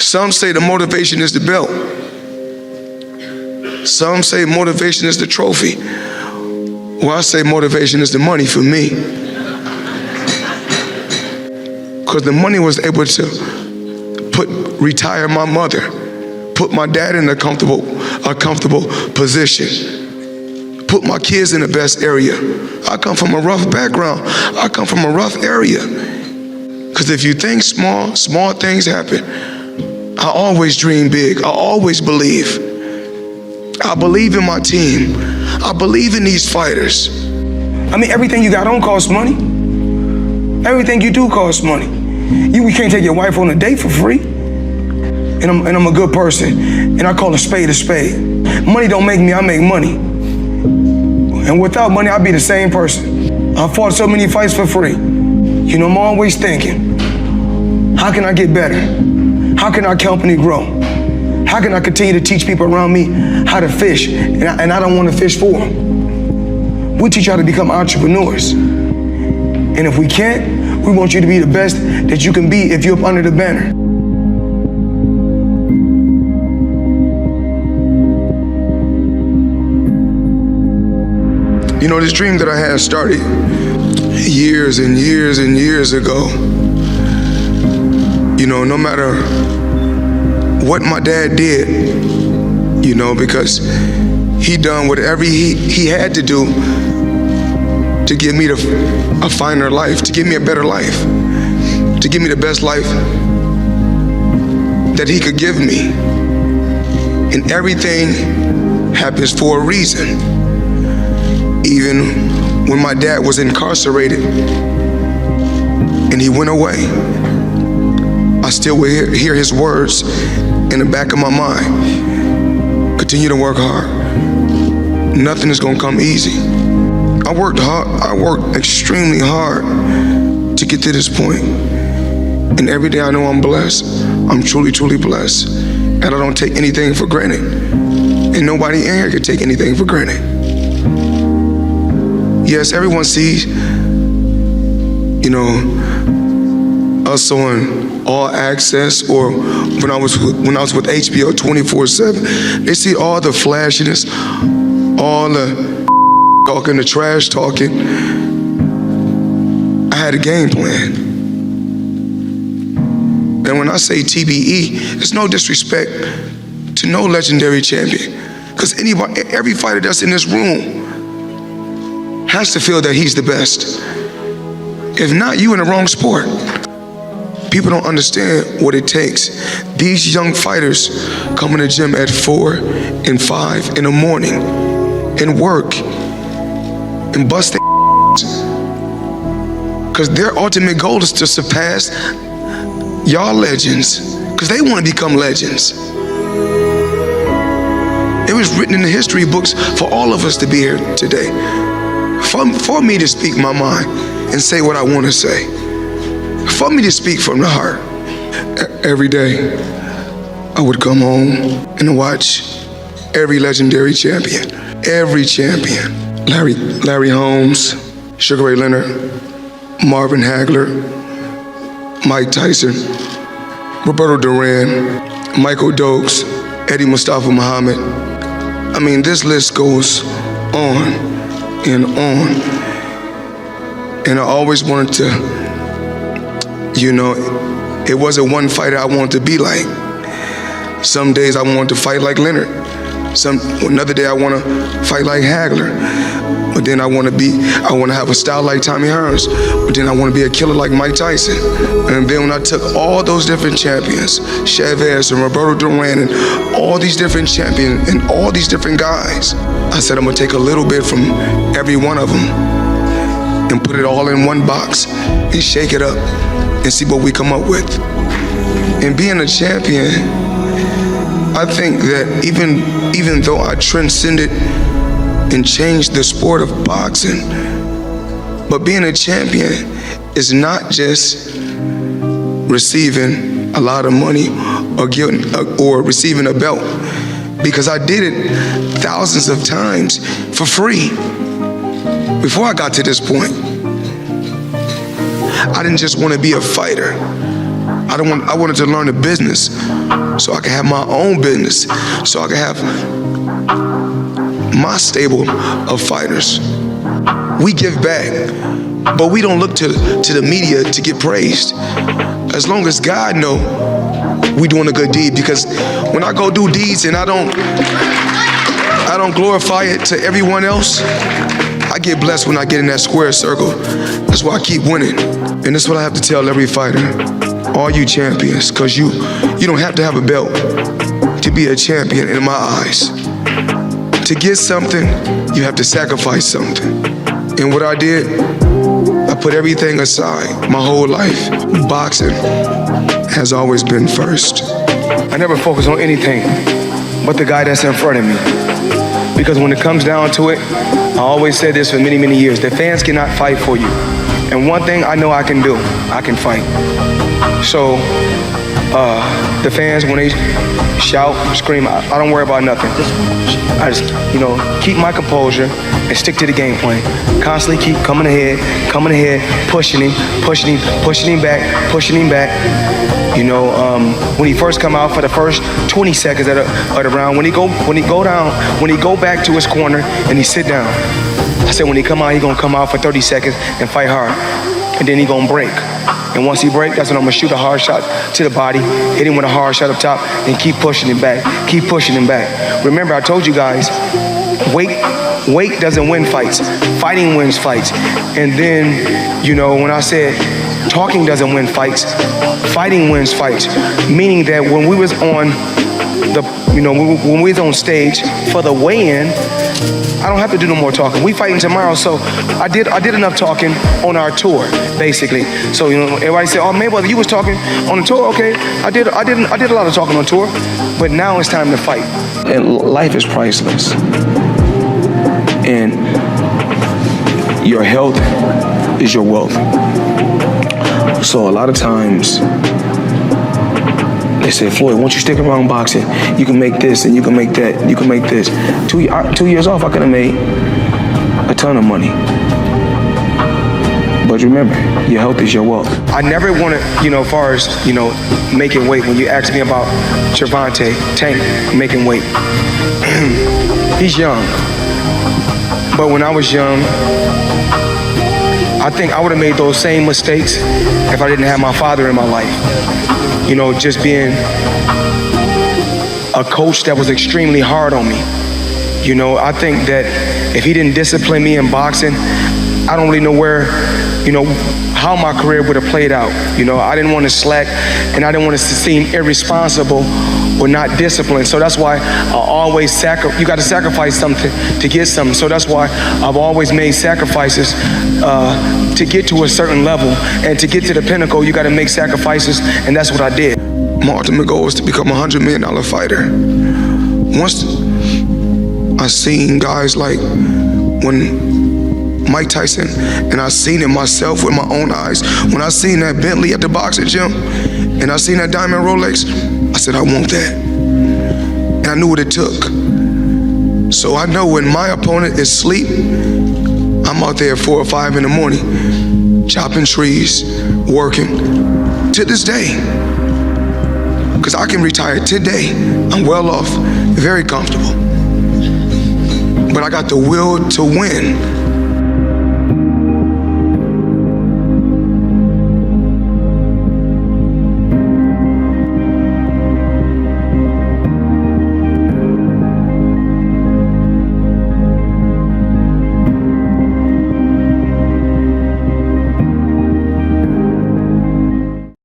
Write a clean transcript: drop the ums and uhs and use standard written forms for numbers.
Some say the motivation is the belt. Some say motivation is the trophy. Well, I say motivation is the money for me. Because the money was able to retire my mother, put my dad in a comfortable position, put my kids in the best area. I come from a rough background. I come from a rough area. Because if you think small, small things happen. I always dream big. I always believe. I believe in my team. I believe in these fighters. I mean, everything you got on costs money. Everything you do costs money. You can't take your wife on a date for free. And I'm a good person. And I call a spade a spade. Money don't make me, I make money. And without money, I'd be the same person. I fought so many fights for free. You know, I'm always thinking, how can I get better? How can our company grow? How can I continue to teach people around me how to fish? And I don't want to fish for them. We teach you how to become entrepreneurs. And if we can't, we want you to be the best that you can be if you're up under the banner. You know, this dream that I had started years and years and years ago. You know, no matter what my dad did, you know, because he done whatever he had to do to give me a finer life, to give me a better life, to give me the best life that he could give me. And everything happens for a reason. Even when my dad was incarcerated and he went away, I still will hear his words in the back of my mind. Continue to work hard. Nothing is gonna come easy. I worked hard. I worked extremely hard to get to this point. And every day I know I'm blessed. I'm truly, truly blessed. And I don't take anything for granted. And nobody in here can take anything for granted. Yes, everyone sees, you know, us on All Access, or when I was with HBO 24/7, they see all the flashiness, all the talking, the trash talking. I had a game plan. And when I say TBE, it's no disrespect to no legendary champion, because every fighter that's in this room has to feel that he's the best. If not, you in the wrong sport. People don't understand what it takes. These young fighters come in the gym at 4 and 5 in the morning and work and bust their because their ultimate goal is to surpass y'all legends, because they want to become legends. It was written in the history books for all of us to be here today. For me to speak my mind and say what I want to say. For me to speak from the heart. Every day, I would come home and watch every legendary champion. Every champion. Larry Holmes, Sugar Ray Leonard, Marvin Hagler, Mike Tyson, Roberto Duran, Michael Dokes, Eddie Mustafa Muhammad. I mean, this list goes on and on. And I always wanted to, you know, it wasn't one fighter I wanted to be like. Some days I wanted to fight like Leonard. Another day I want to fight like Hagler. But then I want to have a style like Tommy Hearns. But then I want to be a killer like Mike Tyson. And then when I took all those different champions, Chavez and Roberto Duran and all these different champions and all these different guys, I said I'm going to take a little bit from every one of them and put it all in one box and shake it up and see what we come up with. And being a champion, I think that even though I transcended and changed the sport of boxing, but being a champion is not just receiving a lot of money or receiving a belt, because I did it thousands of times for free before I got to this point. I didn't just want to be a fighter. I wanted to learn the business so I could have my own business, so I could have my stable of fighters. We give back, but we don't look to the media to get praised. As long as God know we doing a good deed, because when I go do deeds and I don't glorify it to everyone else, I get blessed when I get in that square circle. That's why I keep winning. And that's what I have to tell every fighter. All you champions, because you don't have to have a belt to be a champion in my eyes. To get something, you have to sacrifice something. And what I did, I put everything aside my whole life. Boxing has always been first. I never focus on anything but the guy that's in front of me. Because when it comes down to it, I always said this for many, many years, the fans cannot fight for you. And one thing I know I can do, I can fight. So the fans, when they shout, scream, I don't worry about nothing. I just, keep my composure and stick to the game plan. Constantly keep coming ahead, pushing him back. When he first come out for the first 20 seconds of the round, when he go back to his corner and he sit down, I said when he come out, he gonna come out for 30 seconds and fight hard, and then he gonna break. And once he break, that's when I'm gonna shoot a hard shot to the body, hit him with a hard shot up top, and keep pushing him back. Remember, I told you guys, weight doesn't win fights. Fighting wins fights. And then, when I said talking doesn't win fights, fighting wins fights. Meaning that when we was on when we was on stage for the weigh-in, I don't have to do no more talking. We fighting tomorrow, so I did enough talking on our tour, basically. So everybody said, "Oh, Mayweather, you was talking on the tour." Okay, I did a lot of talking on tour, but now it's time to fight. And life is priceless, and your health is your wealth. So a lot of times they say, "Floyd, once you stick around boxing, you can make this and you can make that, you can make this." 2 years off, I could have made a ton of money. But remember, your health is your wealth. I never wanted, as far as, making weight. When you asked me about Gervonta Tank making weight, he's young. But when I was young, I think I would have made those same mistakes if I didn't have my father in my life. Just being a coach that was extremely hard on me. I think that if he didn't discipline me in boxing, I don't really know where, how my career would have played out. I didn't want to slack, and I didn't want to seem irresponsible or not disciplined. So that's why I always you got to sacrifice something to get something. So that's why I've always made sacrifices to get to a certain level. And to get to the pinnacle, you got to make sacrifices, and that's what I did. My ultimate goal is to become a $100 million fighter. Once I seen guys like when Mike Tyson, and I seen it myself with my own eyes. When I seen that Bentley at the boxing gym, and I seen that diamond Rolex, I said, I want that. And I knew what it took. So I know when my opponent is asleep, I'm out there at 4 or 5 in the morning, chopping trees, working, to this day. Because I can retire today. I'm well off, very comfortable. But I got the will to win.